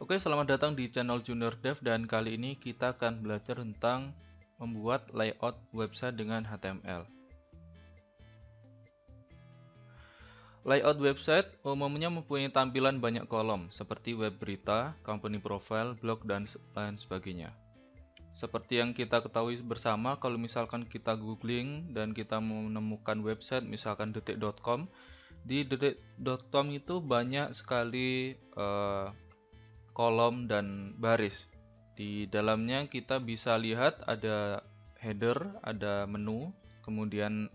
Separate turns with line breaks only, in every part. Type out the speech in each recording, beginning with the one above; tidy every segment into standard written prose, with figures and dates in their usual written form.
Oke, selamat datang di channel Junior Dev dan kali ini kita akan belajar tentang membuat layout website dengan HTML. Layout website umumnya mempunyai tampilan banyak kolom seperti web berita, company profile, blog, dan lain sebagainya. Seperti yang kita ketahui bersama, kalau misalkan kita googling dan kita menemukan website misalkan detik.com, di detik.com itu banyak sekali kolom dan baris. Di dalamnya kita bisa lihat ada header, ada menu, kemudian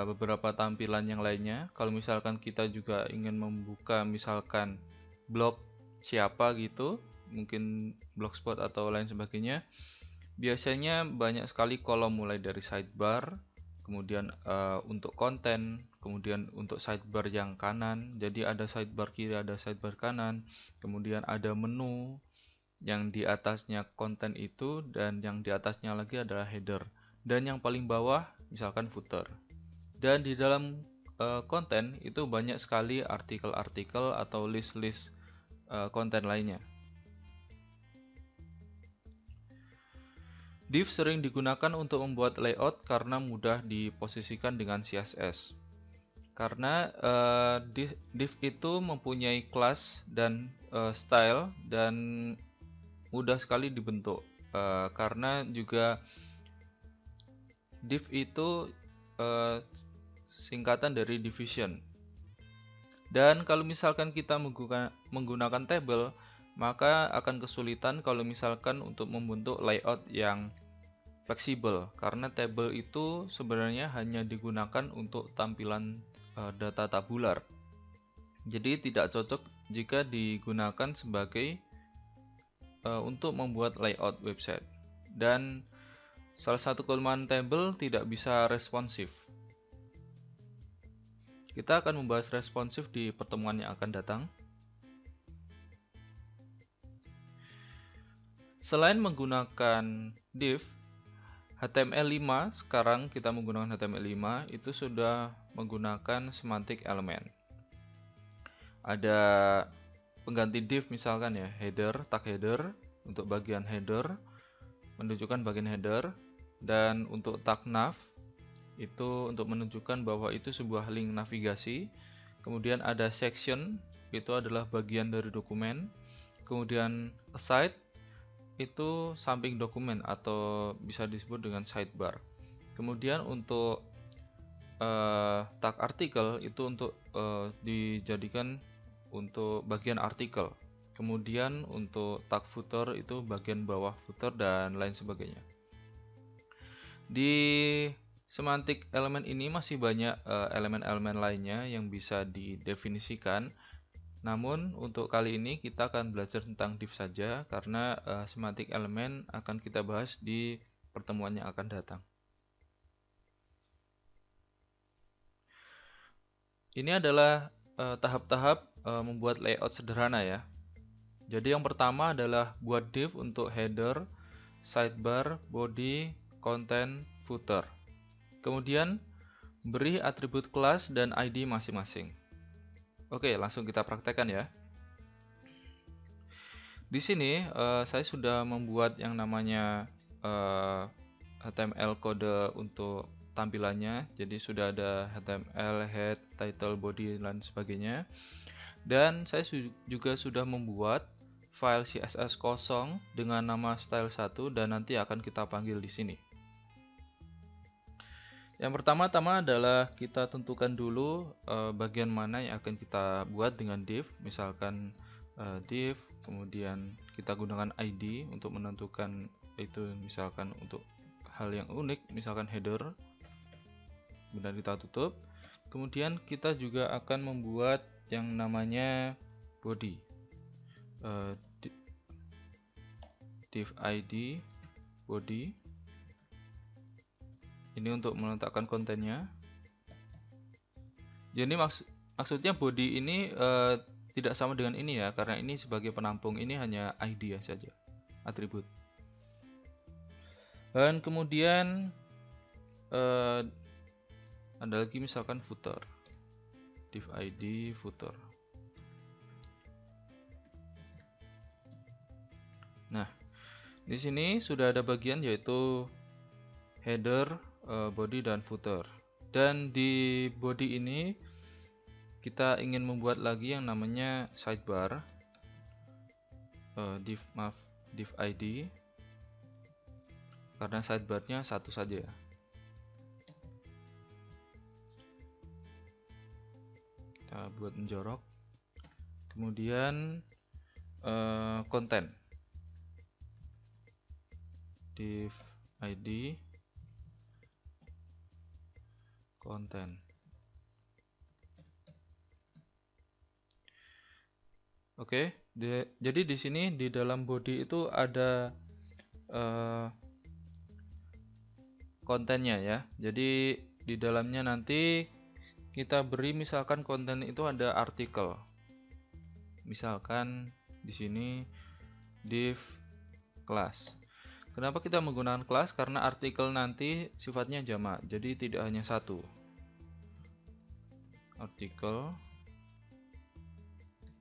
beberapa tampilan yang lainnya. Kalau misalkan kita juga ingin membuka misalkan blog siapa gitu, mungkin blogspot atau lain sebagainya, biasanya banyak sekali kolom mulai dari sidebar, kemudian untuk konten, kemudian untuk sidebar yang kanan, jadi ada sidebar kiri, ada sidebar kanan, kemudian ada menu yang di atasnya konten itu, dan yang di atasnya lagi adalah header, dan yang paling bawah misalkan footer. Dan di dalam konten itu banyak sekali artikel-artikel atau list-list konten lainnya. Div sering digunakan untuk membuat layout karena mudah diposisikan dengan CSS. Karena div itu mempunyai class dan style dan mudah sekali dibentuk. Karena juga div itu singkatan dari division. Dan kalau misalkan kita menggunakan table, maka akan kesulitan kalau misalkan untuk membentuk layout yang fleksibel, karena table itu sebenarnya hanya digunakan untuk tampilan data tabular. Jadi tidak cocok jika digunakan sebagai untuk membuat layout website. Dan salah satu kelemahan table tidak bisa responsif. Kita akan membahas responsif di pertemuan yang akan datang. Selain menggunakan div, HTML5, sekarang kita menggunakan HTML5 itu sudah menggunakan semantic element. Ada pengganti div misalkan ya, header, tag header untuk bagian header, menunjukkan bagian header, dan untuk tag nav itu untuk menunjukkan bahwa itu sebuah link navigasi. Kemudian ada section, itu adalah bagian dari dokumen. Kemudian aside itu samping dokumen atau bisa disebut dengan sidebar. Kemudian untuk tag artikel itu untuk dijadikan untuk bagian artikel. Kemudian untuk tag footer itu bagian bawah footer dan lain sebagainya. Di semantic element ini masih banyak elemen-elemen lainnya yang bisa didefinisikan. Namun untuk kali ini kita akan belajar tentang div saja, karena semantic element akan kita bahas di pertemuan yang akan datang. Ini adalah tahap-tahap membuat layout sederhana ya. Jadi yang pertama adalah buat div untuk header, sidebar, body, content, footer. Kemudian beri atribut kelas dan ID masing-masing. Oke, langsung kita praktekkan ya. Di sini saya sudah membuat yang namanya HTML kode untuk tampilannya. Jadi sudah ada HTML, head, title, body, dan sebagainya. Dan saya juga sudah membuat file CSS kosong dengan nama style1 dan nanti akan kita panggil di sini. Yang pertama-tama adalah kita tentukan dulu bagian mana yang akan kita buat dengan div. Misalkan div, kemudian kita gunakan ID untuk menentukan itu, misalkan untuk hal yang unik, misalkan header. Kemudian kita tutup. Kemudian kita juga akan membuat yang namanya body. Div ID body. Ini untuk meletakkan kontennya. Jadi maksudnya body ini tidak sama dengan ini ya, karena ini sebagai penampung, ini hanya ID saja, atribut. Dan kemudian ada lagi misalkan footer, div ID footer. Nah, di sini sudah ada bagian yaitu header, body dan footer. Dan di body ini kita ingin membuat lagi yang namanya sidebar, div ID, karena sidebarnya satu saja ya. Kita buat menjorok. Kemudian konten, div ID konten. Oke, jadi di sini di dalam body itu ada kontennya ya. Jadi di dalamnya nanti kita beri misalkan konten itu ada artikel. Misalkan di sini div class. Kenapa kita menggunakan kelas? Karena artikel nanti sifatnya jamak, jadi tidak hanya satu. Artikel.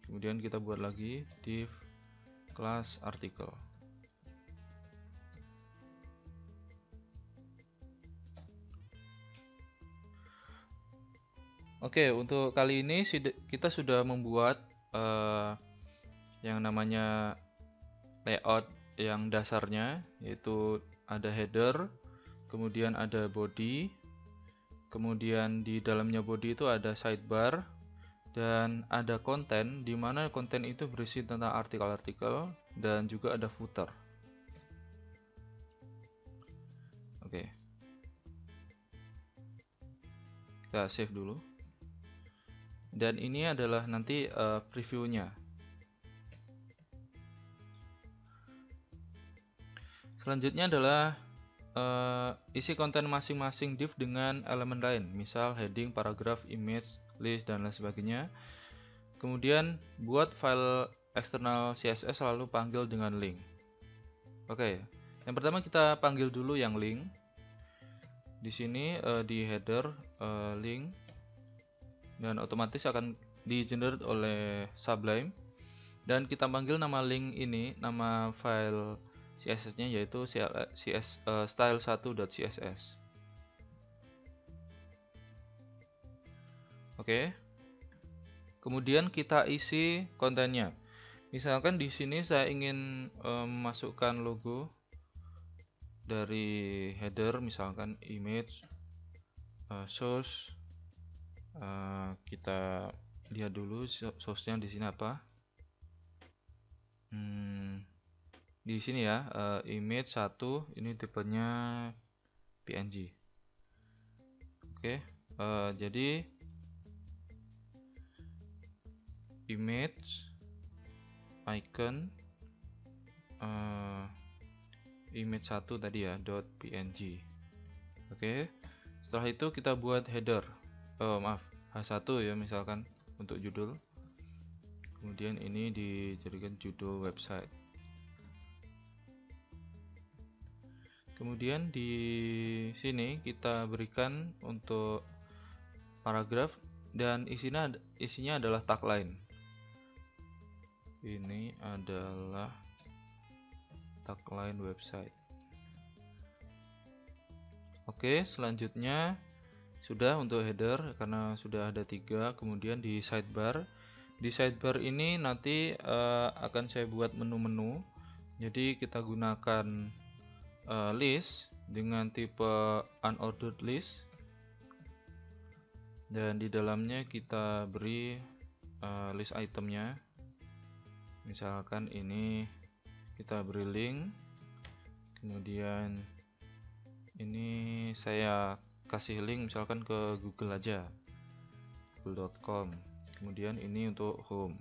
Kemudian kita buat lagi div class artikel. Oke, untuk kali ini kita sudah membuat yang namanya layout yang dasarnya, yaitu ada header, kemudian ada body, kemudian di dalamnya body itu ada sidebar, dan ada konten, di mana konten itu berisi tentang artikel-artikel, dan juga ada footer. Oke, kita save dulu. Dan ini adalah nanti previewnya. Selanjutnya adalah isi konten masing-masing div dengan elemen lain, misal heading, paragraf, image, list, dan lain sebagainya. Kemudian buat file eksternal CSS lalu panggil dengan link. Oke, yang pertama kita panggil dulu yang link. Di sini di header link, dan otomatis akan di-generate oleh Sublime. Dan kita panggil nama link ini, nama file CSS-nya yaitu style1.css. Oke. Kemudian kita isi kontennya. Misalkan di sini saya ingin memasukkan logo dari header, misalkan image, source. Kita lihat dulu source-nya di sini apa. Di sini ya, image 1, ini tipenya PNG. Oke, jadi image icon image 1 tadi ya, .png. Oke, setelah itu kita buat header, H1 ya, misalkan untuk judul. Kemudian ini dijadikan judul website. Kemudian di sini kita berikan untuk paragraf, dan isinya adalah tagline. Ini adalah tagline website. Oke, selanjutnya sudah untuk header karena sudah ada 3. Kemudian di sidebar. Di sidebar ini nanti akan saya buat menu-menu. Jadi kita gunakan list dengan tipe unordered list, dan di dalamnya kita beri list itemnya. Misalkan ini kita beri link, kemudian ini saya kasih link misalkan ke Google aja, google.com. kemudian ini untuk home.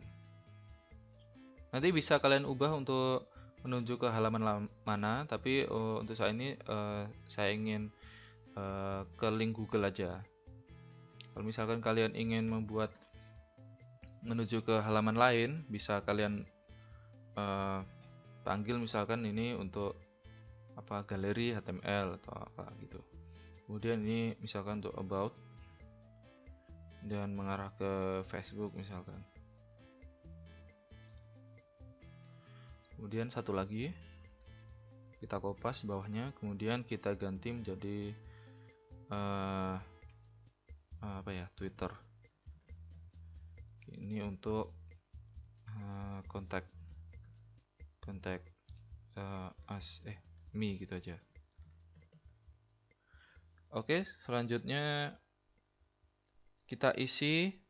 Nanti bisa kalian ubah untuk menuju ke halaman mana, tapi untuk saat ini saya ingin ke link Google aja. Kalau misalkan kalian ingin membuat menuju ke halaman lain, bisa kalian panggil misalkan ini untuk apa, galeri HTML atau apa gitu. Kemudian ini misalkan untuk about, dan mengarah ke Facebook misalkan. Kemudian satu lagi kita kopas bawahnya, kemudian kita ganti menjadi apa ya, Twitter. Ini untuk kontak me gitu aja. Oke, selanjutnya kita isi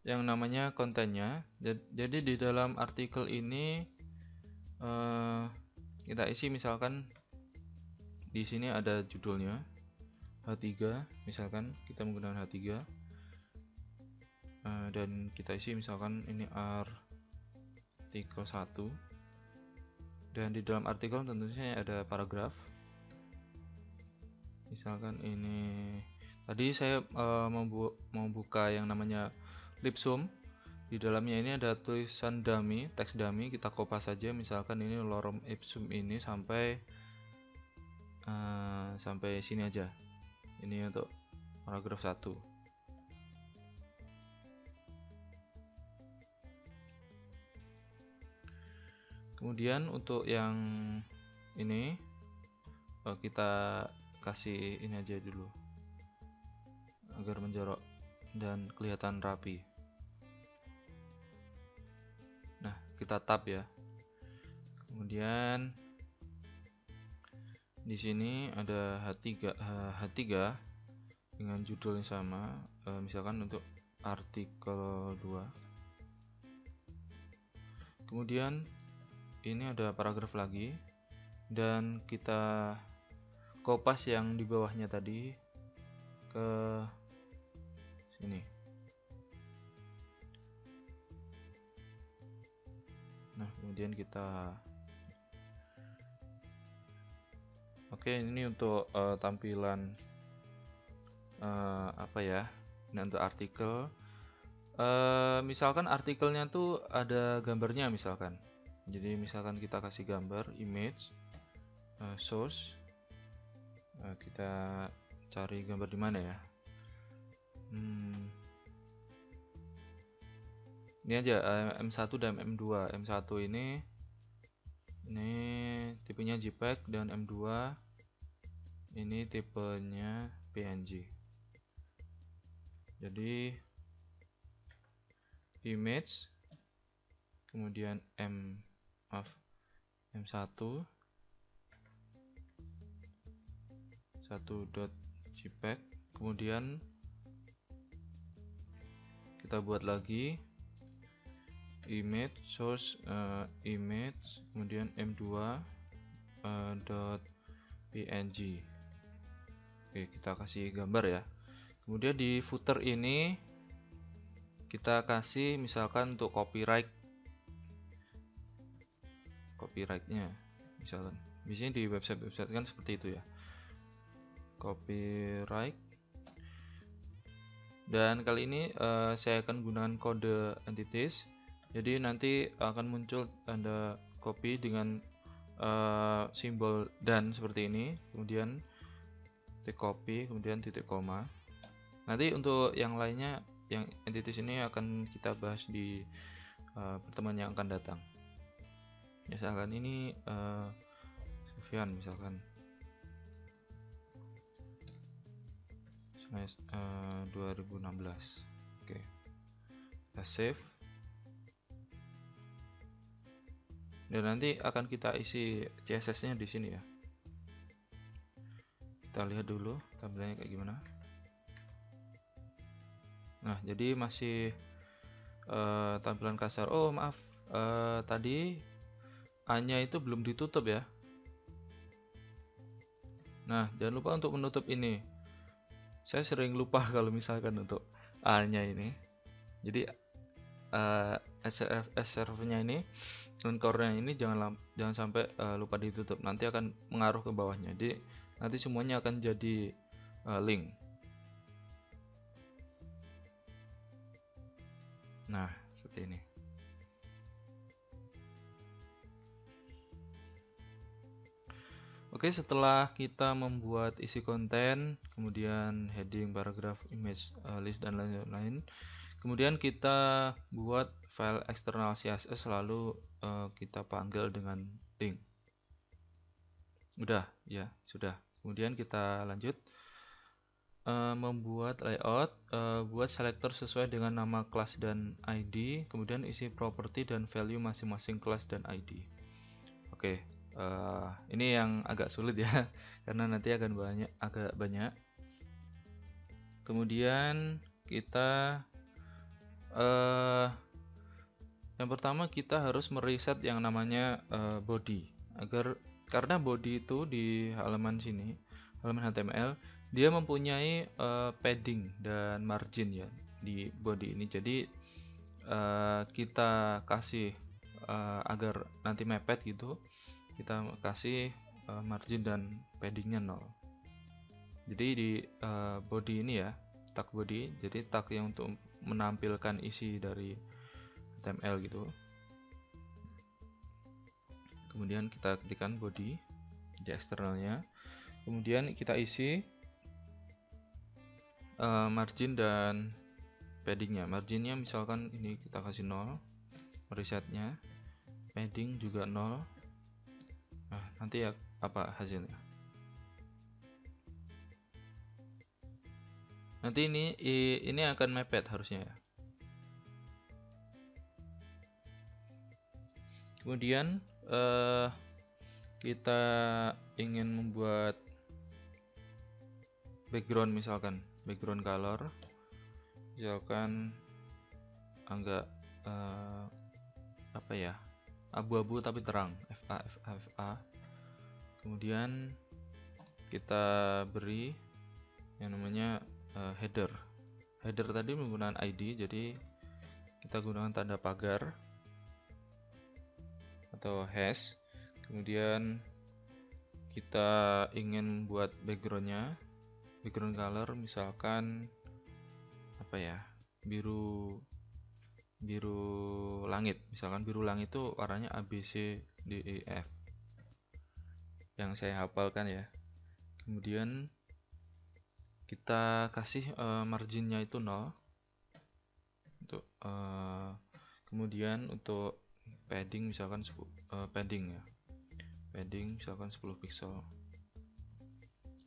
yang namanya kontennya. Jadi di dalam artikel ini kita isi, misalkan di sini ada judulnya H3, misalkan kita menggunakan H3, dan kita isi misalkan ini artikel 1, dan di dalam artikel tentunya ada paragraf. Misalkan ini tadi saya mau buka yang namanya Lipsum. Di dalamnya ini ada tulisan dummy, teks dummy, kita kopas saja. Misalkan ini lorem ipsum ini sampai sini aja. Ini untuk paragraf 1. Kemudian untuk yang ini kita kasih ini aja dulu agar menjorok dan kelihatan rapi. Nah, kita tab ya. Kemudian di sini ada H3 dengan judul yang sama, misalkan untuk artikel 2. Kemudian ini ada paragraf lagi, dan kita kopas yang di bawahnya tadi ke sini. Nah, kemudian kita ini untuk tampilan apa ya, ini untuk artikel. Misalkan artikelnya tuh ada gambarnya misalkan. Jadi misalkan kita kasih gambar image source. Kita cari gambar di mana ya? Ini aja M1 dan M2. M1 ini tipenya JPEG, dan M2 ini tipenya PNG. Jadi image, kemudian M1 .jpeg, kemudian kita buat lagi image source image, kemudian M2 .png. Oke, kita kasih gambar ya. Kemudian di footer ini kita kasih misalkan untuk copyrightnya, misalkan biasanya di website kan seperti itu ya, copyright. Dan kali ini saya akan gunakan kode entities, jadi nanti akan muncul tanda copy dengan simbol dan seperti ini, kemudian titik copy, kemudian titik koma. Nanti untuk yang lainnya, yang entities ini akan kita bahas di pertemuan yang akan datang. Misalkan ini Sufyan misalkan 2016. Oke, kita save, dan nanti akan kita isi CSS nya di sini ya. Kita lihat dulu tampilannya kayak gimana. Nah, jadi masih tampilan kasar. Oh maaf, tadi A-nya itu belum ditutup ya. Nah, jangan lupa untuk menutup ini. Saya sering lupa kalau misalkan untuk A-nya ini. Jadi srf-nya ini, core-nya ini jangan sampai lupa ditutup. Nanti akan mengaruh ke bawahnya. Jadi nanti semuanya akan jadi link. Nah, seperti ini. Oke, setelah kita membuat isi konten, kemudian heading, paragraf, image, list, dan lain-lain, kemudian kita buat file eksternal CSS lalu kita panggil dengan link. Udah ya, sudah. Kemudian kita lanjut membuat layout, buat selector sesuai dengan nama kelas dan ID, kemudian isi properti dan value masing-masing kelas dan ID. Oke, ini yang agak sulit ya karena nanti akan agak banyak. Kemudian kita yang pertama kita harus mereset yang namanya body, karena body itu di halaman sini, halaman HTML, dia mempunyai padding dan margin ya di body ini. Jadi kita kasih agar nanti mepet gitu, kita kasih margin dan paddingnya 0. Jadi di body ini ya, tag body, jadi tag yang untuk menampilkan isi dari HTML gitu. Kemudian kita ketikkan body di eksternalnya, kemudian kita isi margin dan paddingnya. Marginnya misalkan ini kita kasih 0, resetnya, padding juga 0. Nah, nanti ya apa hasilnya? Nanti ini akan mepet harusnya ya. Kemudian kita ingin membuat background, misalkan background color, misalkan agak apa ya, abu-abu tapi terang, FA. Kemudian kita beri yang namanya header tadi menggunakan ID, jadi kita gunakan tanda pagar atau hash. Kemudian kita ingin membuat background color, misalkan apa ya, biru langit, misalkan biru langit itu warnanya ABCDEF yang saya hafalkan ya. Kemudian kita kasih marginnya itu 0 untuk kemudian untuk padding misalkan padding misalkan 10 pixel.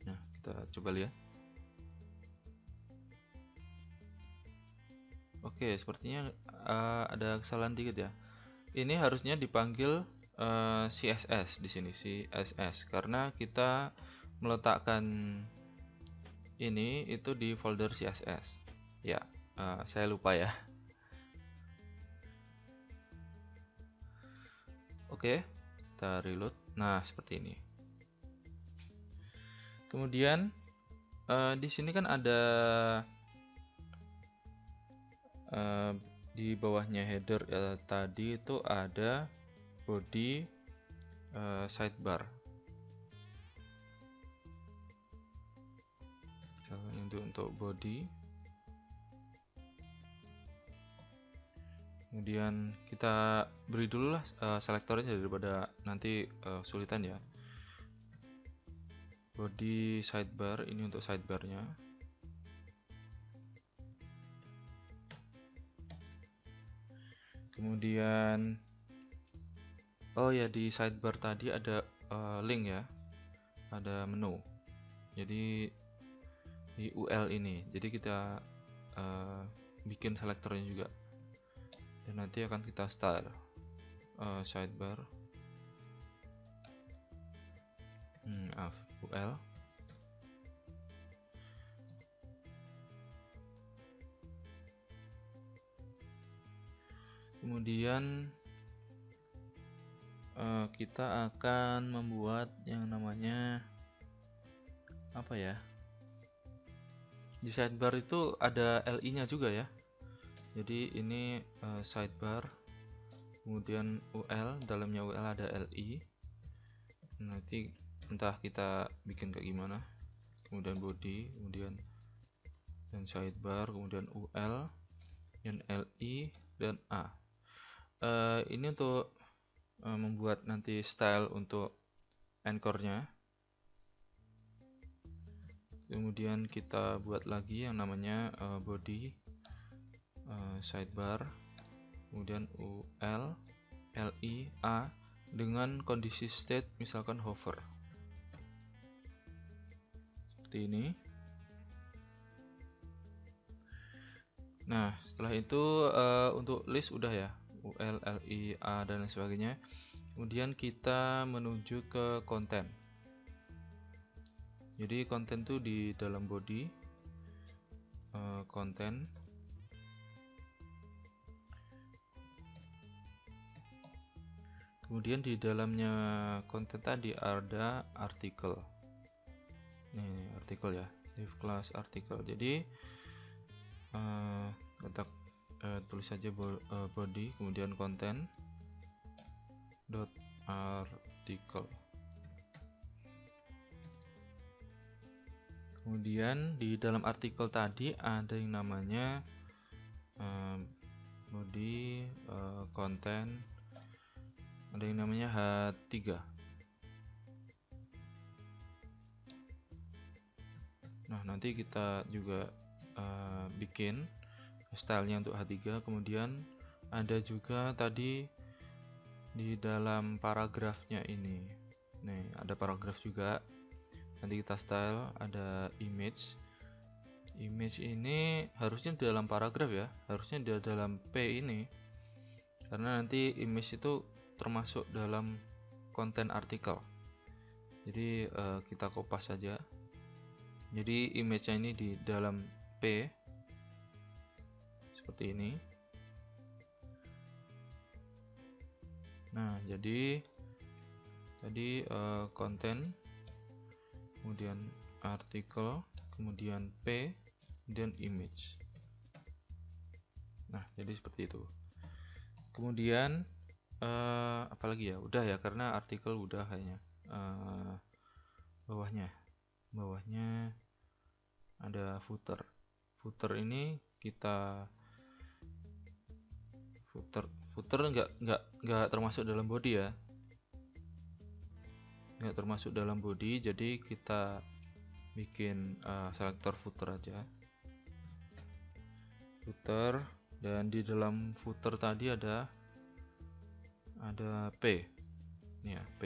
Nah, kita coba lihat. Oke, sepertinya ada kesalahan dikit ya. Ini harusnya dipanggil CSS di sini, CSS, karena kita meletakkan ini itu di folder CSS. Ya, saya lupa ya. Oke, kita reload. Nah, seperti ini. Kemudian di sini kan ada di bawahnya header tadi itu ada body sidebar. Untuk body. Kemudian kita beri dulu lah selektornya daripada nanti kesulitan ya. Body sidebar, ini untuk sidebarnya. Kemudian oh ya, di sidebar tadi ada link ya, ada menu. Jadi di UL ini, jadi kita bikin selektornya juga, dan nanti akan kita style sidebar UL. Kemudian kita akan membuat yang namanya apa ya, di sidebar itu ada LI nya juga ya. Jadi ini sidebar, kemudian UL, dalamnya UL ada LI. Nanti entah kita bikin kayak gimana. Kemudian body, kemudian dan sidebar, kemudian UL, dan LI, dan A. Ini untuk membuat nanti style untuk anchornya. Kemudian kita buat lagi yang namanya body sidebar kemudian ul li a dengan kondisi state misalkan hover seperti ini. Nah, setelah itu untuk list udah ya, ul li a dan lain sebagainya. Kemudian kita menuju ke konten. Jadi konten itu di dalam body konten. Kemudian di dalamnya konten tadi ada artikel. Nih artikel ya, div class artikel. Jadi kita tulis saja body kemudian konten dot artikel. Kemudian di dalam artikel tadi ada yang namanya body konten, ada yang namanya H3. Nah, nanti kita juga bikin stylenya untuk H3. Kemudian ada juga tadi di dalam paragrafnya ini. Nih, ada paragraf juga. Nanti kita style ada image. Image ini harusnya di dalam paragraf ya, harusnya di dalam P ini. Karena nanti image itu termasuk dalam konten artikel. Jadi kita kopas saja. Jadi image-nya ini di dalam P seperti ini. Nah, jadi tadi konten, kemudian artikel, kemudian P, dan image. Nah, jadi seperti itu. Kemudian apalagi ya, udah ya, karena artikel udah kayaknya. Bawahnya ada footer. Footer ini kita footer nggak termasuk dalam body ya, nggak termasuk dalam body. Jadi kita bikin selektor footer aja, footer, dan di dalam footer tadi ada P ini ya, P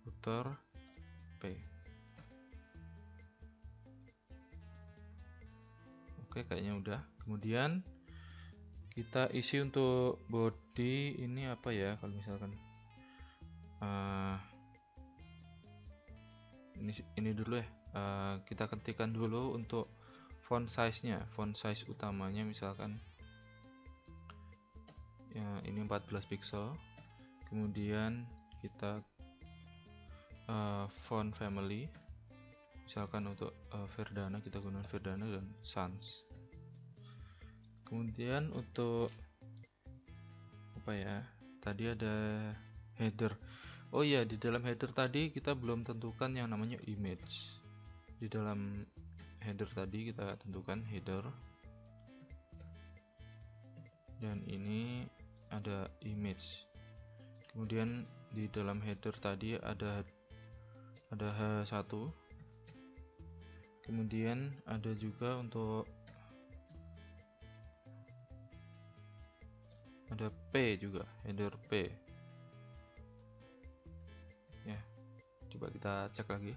footer P. Oke, kayaknya udah. Kemudian kita isi untuk body ini apa ya, kalau misalkan ini dulu ya, kita ketikkan dulu untuk font size-nya, font size utamanya misalkan ya ini 14 pixel. Kemudian kita font family, misalkan untuk Verdana kita gunakan Verdana dan Sans. Kemudian untuk apa ya, tadi ada header. Oh iya, di dalam header tadi kita belum tentukan yang namanya image. Di dalam header tadi kita tentukan header, dan ini ada image. Kemudian di dalam header tadi ada H1. Kemudian ada juga untuk ada P juga, header P ya. Coba kita cek lagi.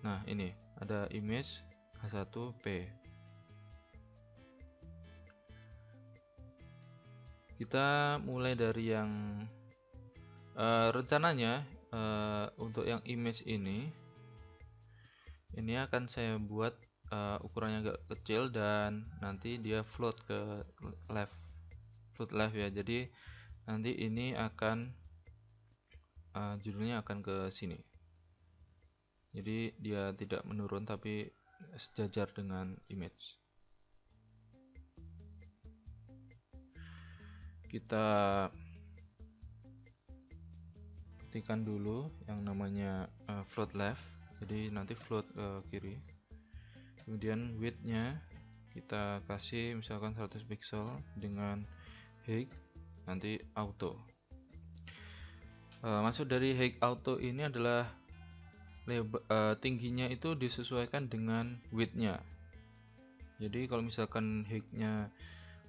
Nah, ini ada image H1 P. Kita mulai dari yang rencananya untuk yang image ini akan saya buat ukurannya agak kecil dan nanti dia float ke left, ya. Jadi nanti ini akan judulnya akan ke sini. Jadi dia tidak menurun tapi sejajar dengan image. Kita ketikkan dulu yang namanya float left, jadi nanti float ke kiri. Kemudian width-nya kita kasih misalkan 100 pixel dengan height nanti auto. Maksud dari height auto ini adalah tingginya itu disesuaikan dengan width-nya. Jadi kalau misalkan height-nya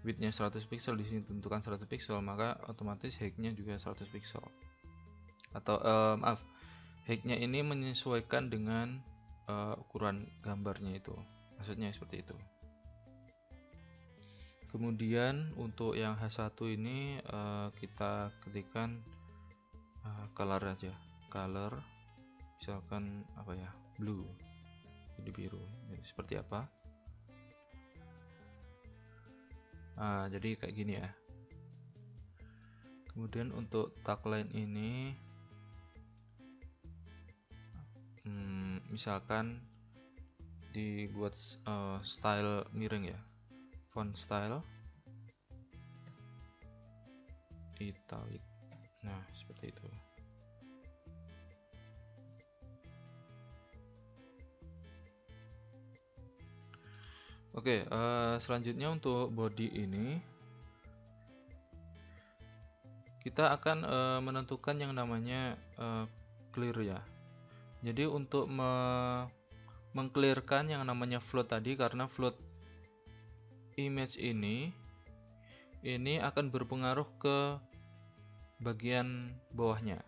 width-nya 100 pixel, di sini tentukan 100 pixel, maka otomatis height-nya juga 100 pixel. Atau maaf, height-nya ini menyesuaikan dengan ukuran gambarnya itu. Maksudnya seperti itu. Kemudian untuk yang H1 ini kita ketikkan color aja, color misalkan apa ya, blue, jadi biru. Jadi seperti apa? Jadi kayak gini ya. Kemudian untuk tagline ini misalkan dibuat style miring ya, font style italic. Nah, seperti itu. Oke, selanjutnya untuk body ini kita akan menentukan yang namanya clear ya. Jadi untuk mengclearkan yang namanya float tadi, karena float image ini akan berpengaruh ke bagian bawahnya.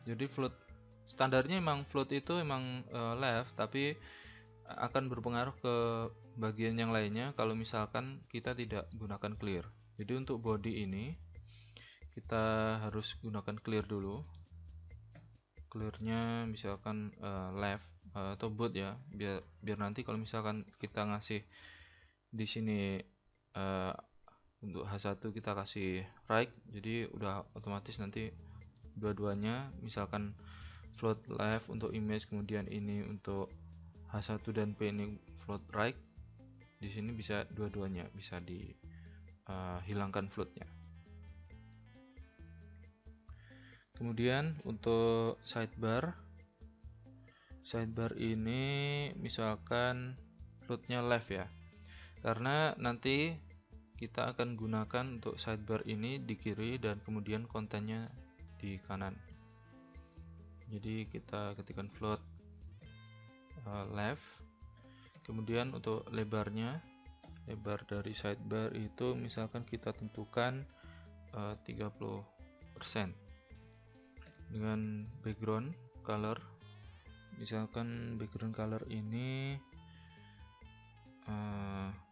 Jadi float standarnya emang float itu emang left, tapi akan berpengaruh ke bagian yang lainnya kalau misalkan kita tidak gunakan clear. Jadi untuk body ini kita harus gunakan clear dulu. Clearnya misalkan left atau both ya, biar nanti kalau misalkan kita ngasih di sini untuk H1 kita kasih right, jadi udah otomatis nanti dua-duanya, misalkan float left untuk image, kemudian ini untuk H1 dan P ini float right, di sini bisa dua-duanya bisa dihilangkan floatnya. Kemudian untuk sidebar ini misalkan floatnya left ya, karena nanti kita akan gunakan untuk sidebar ini di kiri dan kemudian kontennya di kanan. Jadi kita ketikkan float left. Kemudian untuk lebarnya, lebar dari sidebar itu misalkan kita tentukan 30% dengan background color. Misalkan background color ini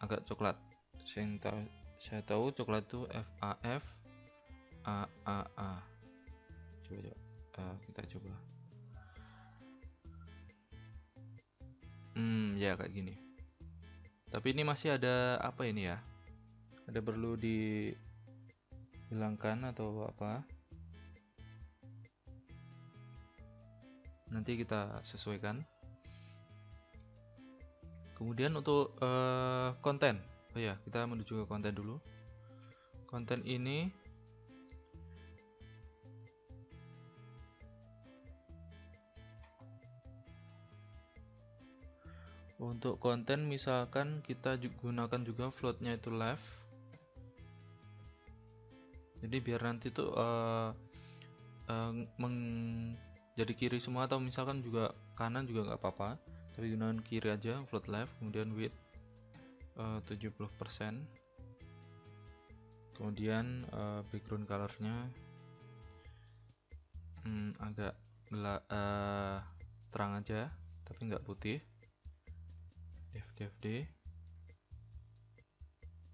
agak coklat. Saya tahu coklat itu FAF AAA. Coba kita coba. Ya kayak gini. Tapi ini masih ada apa ini ya? Ada perlu dihilangkan atau apa? Nanti kita sesuaikan. Kemudian untuk konten, oh ya, kita menuju ke konten dulu. Konten ini untuk konten misalkan kita gunakan juga floatnya itu left. Jadi biar nanti tuh jadi kiri semua, atau misalkan juga kanan juga nggak apa-apa, tapi gunakan kiri aja, float left. Kemudian width 70%. Kemudian background colornya agak terang aja, tapi nggak putih. FDFD.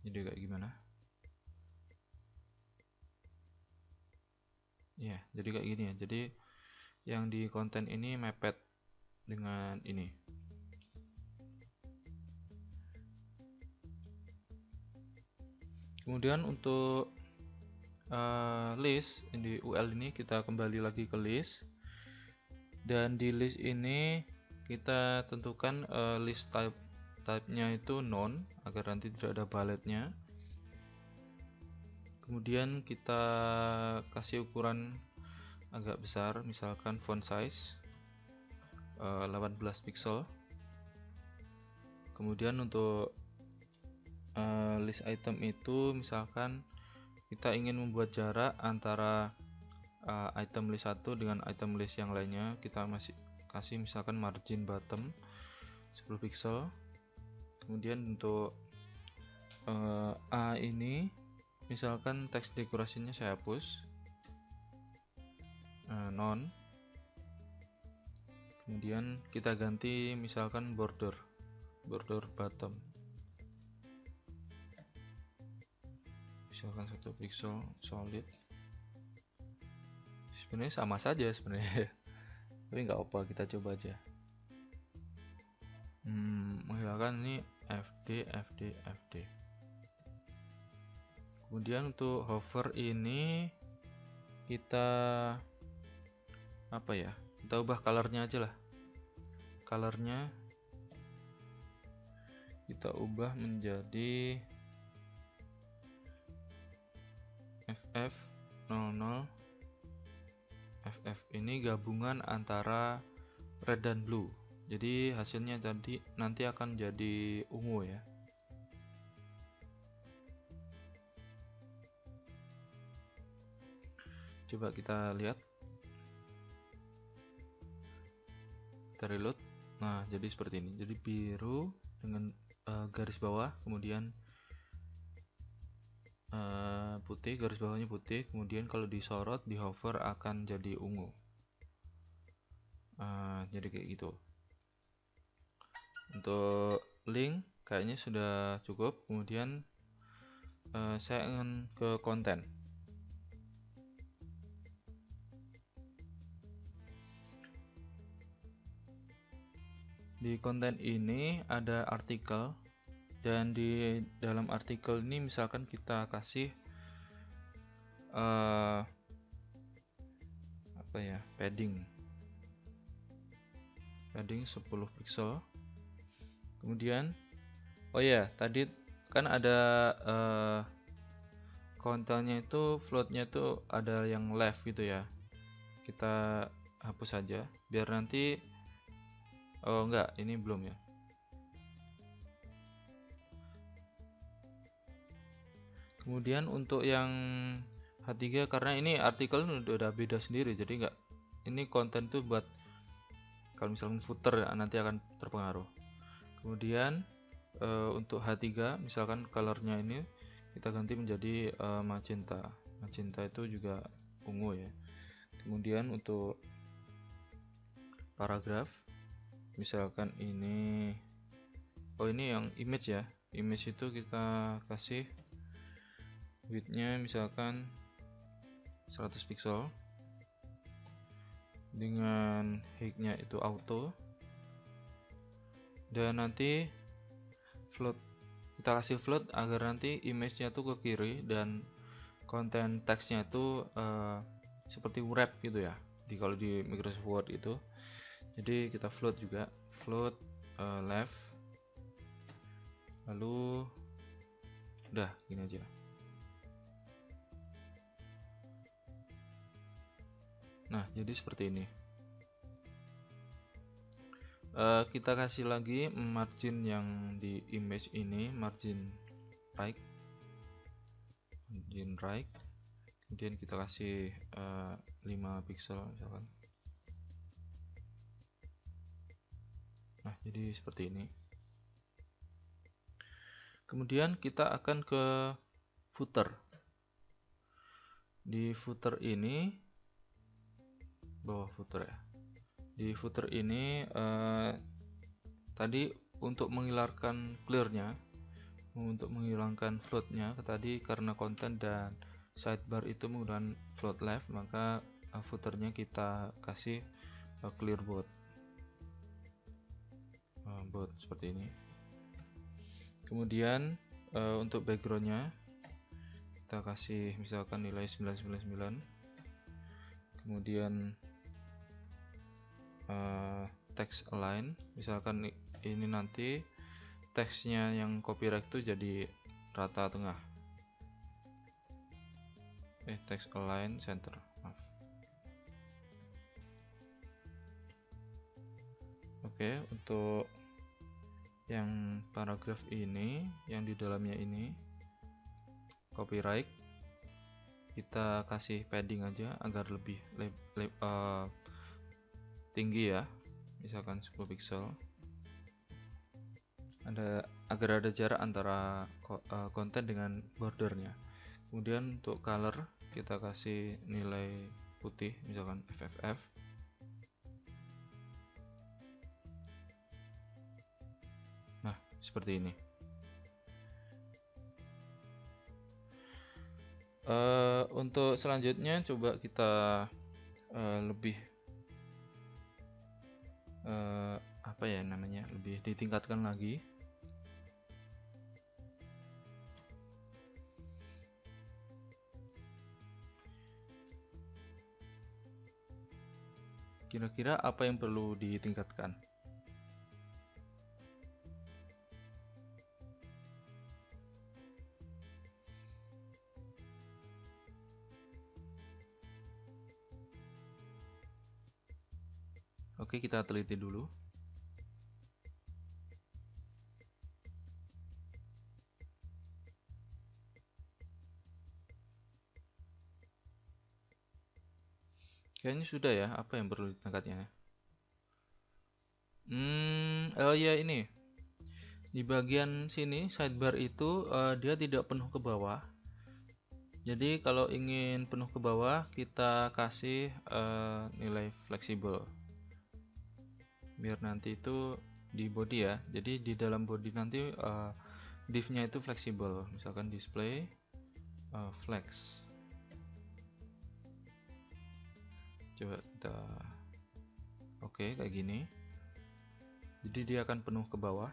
Jadi kayak gimana? Ya, jadi kayak gini ya. Jadi yang di konten ini mepet dengan ini. Kemudian untuk list di UL ini kita kembali lagi ke list, dan di list ini kita tentukan list type-nya itu none agar nanti tidak ada bulletnya. Kemudian kita kasih ukuran agak besar, misalkan font size 18 pixel. Kemudian untuk list item itu misalkan kita ingin membuat jarak antara item list 1 dengan item list yang lainnya, kita masih kasih misalkan margin bottom 10 pixel. Kemudian untuk A ini misalkan teks dekorasinya saya hapus, none. Kemudian kita ganti misalkan border bottom, misalkan 1 pixel solid. Sebenarnya sama saja sebenarnya tapi nggak apa, kita coba aja. Misalkan ini FD. Kemudian untuk hover ini kita apa ya, kita ubah colornya aja lah. Colornya kita ubah menjadi FF00. FF ini gabungan antara red dan blue, jadi hasilnya nanti akan jadi ungu ya. Coba kita lihat, kita reload. Nah, jadi seperti ini, jadi biru dengan garis bawah, kemudian putih, garis bawahnya putih, kemudian kalau disorot di hover akan jadi ungu. Jadi kayak gitu. Untuk link kayaknya sudah cukup. Kemudian saya ingin ke konten. Di konten ini ada artikel, dan di dalam artikel ini misalkan kita kasih apa ya, padding 10 pixel. Kemudian oh ya, tadi kan ada kontennya itu, floatnya itu ada yang left gitu ya, kita hapus saja biar nanti, oh enggak, ini belum ya. Kemudian untuk yang H3, karena ini artikel udah beda sendiri, jadi enggak, ini konten tuh buat kalau misalnya footer nanti akan terpengaruh. Kemudian untuk H3 misalkan colornya ini kita ganti menjadi magenta itu juga ungu ya. Kemudian untuk paragraf misalkan ini, oh ini yang image ya, image itu kita kasih widthnya misalkan 100 pixel dengan height-nya itu auto, dan nanti float, kita kasih float agar nanti image-nya tuh ke kiri dan konten teksnya itu seperti wrap gitu ya, kalau di Microsoft Word itu. Jadi kita float juga, float left, lalu udah gini aja. Nah, jadi seperti ini. Kita kasih lagi margin yang di image ini, margin right. Kemudian kita kasih 5 pixel misalkan. Nah, jadi seperti ini. Kemudian kita akan ke footer. Di footer ini, bawah footer ya. Di footer ini tadi untuk menghilangkan clearnya, untuk menghilangkan floatnya tadi, karena konten dan sidebar itu menggunakan float left, maka footernya kita kasih clear both seperti ini. Kemudian untuk backgroundnya kita kasih misalkan nilai 999. Kemudian text align, misalkan ini nanti teksnya yang copyright itu jadi rata tengah. Text align center, maaf. Oke, untuk yang paragraf ini, yang di dalamnya ini copyright, kita kasih padding aja agar lebih tinggi ya. misalkan 10 pixel, agar ada jarak antara konten dengan bordernya. Kemudian untuk color kita kasih nilai putih, misalkan FFF. Nah, seperti ini. Untuk selanjutnya coba kita lebih apa ya namanya, lebih ditingkatkan lagi. Kira-kira apa yang perlu ditingkatkan? Oke, kita teliti dulu. Kayaknya sudah ya, apa yang perlu ditingkatnya? Oh ya, ini. Di bagian sini sidebar itu dia tidak penuh ke bawah. Jadi kalau ingin penuh ke bawah, kita kasih nilai fleksibel. Biar nanti itu di body ya. Jadi di dalam body nanti div-nya itu fleksibel. Misalkan display flex. Coba kita oke, kayak gini. Jadi dia akan penuh ke bawah.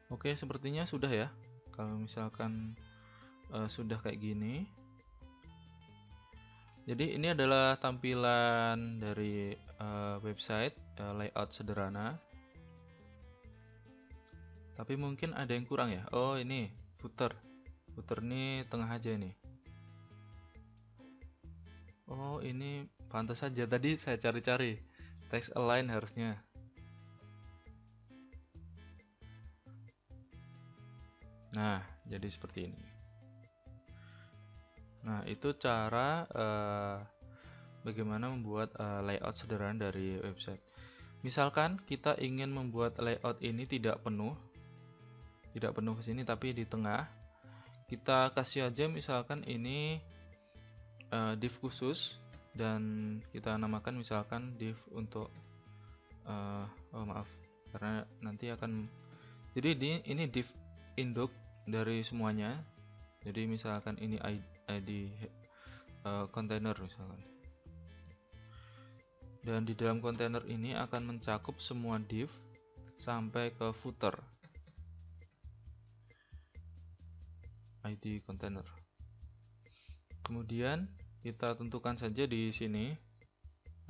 Oke, sepertinya sudah ya. Kalau misalkan sudah kayak gini. Jadi ini adalah tampilan dari website layout sederhana. Tapi mungkin ada yang kurang ya. Oh, ini footer. Footer ini tengah aja ini. Oh, ini pantas saja. Tadi saya cari-cari. Text align harusnya. Nah, jadi seperti ini. Nah, itu cara bagaimana membuat layout sederhana dari website. Misalkan kita ingin membuat layout ini tidak penuh ke sini tapi di tengah, kita kasih aja misalkan ini div khusus dan kita namakan misalkan div untuk oh maaf, karena nanti akan jadi ini div induk dari semuanya. Jadi misalkan ini ID kontainer misalkan, dan di dalam kontainer ini akan mencakup semua div sampai ke footer ID kontainer. Kemudian kita tentukan saja di sini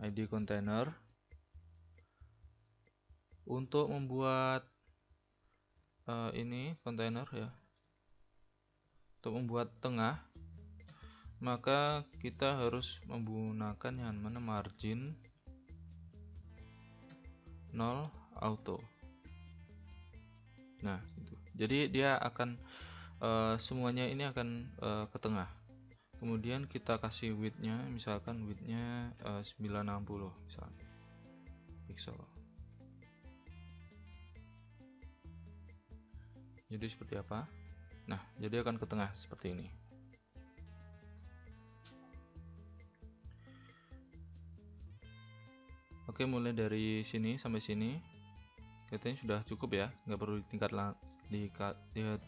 ID kontainer. Untuk membuat ini kontainer ya, untuk membuat tengah, maka kita harus menggunakan yang mana margin 0 auto. Nah, gitu. Jadi dia akan semuanya ini akan ke tengah. Kemudian kita kasih width-nya, misalkan width-nya 960 misalkan pixel. Jadi seperti apa? Nah, jadi akan ke tengah seperti ini. Oke, mulai dari sini sampai sini katanya sudah cukup ya, nggak perlu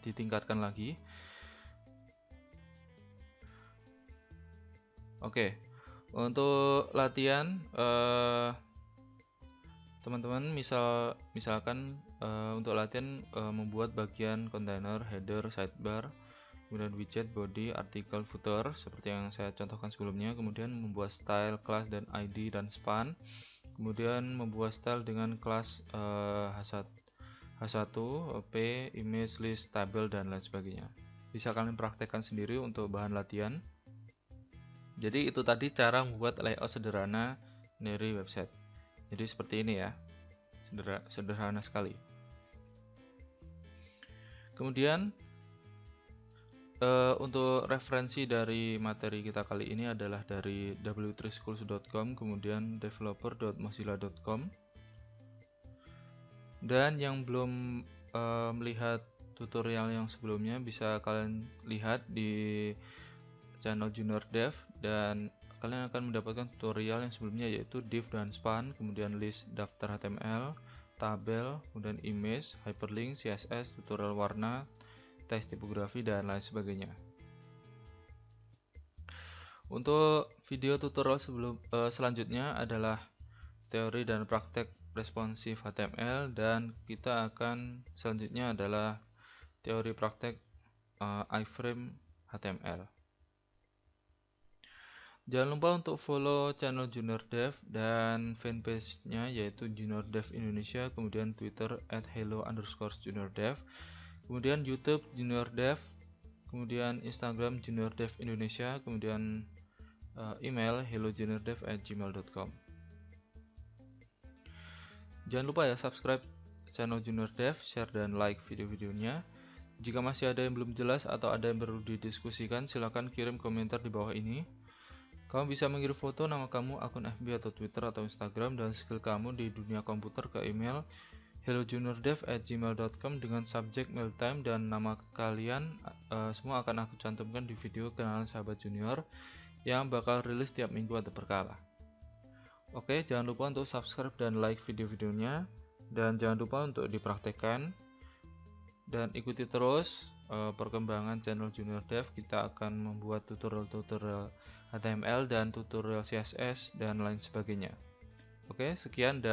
ditingkatkan lagi. Oke, untuk latihan teman-teman misalkan untuk latihan membuat bagian kontainer, header, sidebar, kemudian widget, body, artikel, footer seperti yang saya contohkan sebelumnya. Kemudian membuat style, class, dan ID dan span. Kemudian membuat style dengan kelas H1, P, image, list, tabel, dan lain sebagainya. Bisa kalian praktekkan sendiri untuk bahan latihan. Jadi itu tadi cara membuat layout sederhana dari website. Jadi seperti ini ya, sederhana sekali. Kemudian untuk referensi dari materi kita kali ini adalah dari w3schools.com, kemudian developer.mozilla.com. Dan yang belum melihat tutorial yang sebelumnya bisa kalian lihat di channel Junior Dev, dan kalian akan mendapatkan tutorial yang sebelumnya yaitu div dan span, kemudian list daftar HTML, tabel, kemudian image, hyperlink, CSS, tutorial warna, teks tipografi, dan lain sebagainya. Untuk video tutorial selanjutnya adalah teori dan praktek responsif HTML, dan kita akan selanjutnya adalah teori praktek iframe HTML. Jangan lupa untuk follow channel Junior Dev dan fanpage-nya yaitu Junior Dev Indonesia, kemudian Twitter @hello_juniordev, kemudian YouTube Junior Dev, kemudian Instagram Junior Dev Indonesia, kemudian email hellojuniordev@gmail.com. Jangan lupa ya subscribe channel Junior Dev, share dan like video-videonya. Jika masih ada yang belum jelas atau ada yang perlu didiskusikan, silakan kirim komentar di bawah ini. Kamu bisa mengirim foto nama kamu, akun FB atau Twitter atau Instagram, dan skill kamu di dunia komputer ke email hellojuniordev@gmail.com dengan subjek mailtime, dan nama kalian semua akan aku cantumkan di video kenalan sahabat junior yang bakal rilis tiap minggu atau berkala. Oke, jangan lupa untuk subscribe dan like video-videonya, dan jangan lupa untuk dipraktekkan, dan ikuti terus perkembangan channel Junior Dev. Kita akan membuat tutorial-tutorial HTML dan tutorial CSS dan lain sebagainya. Oke, sekian dan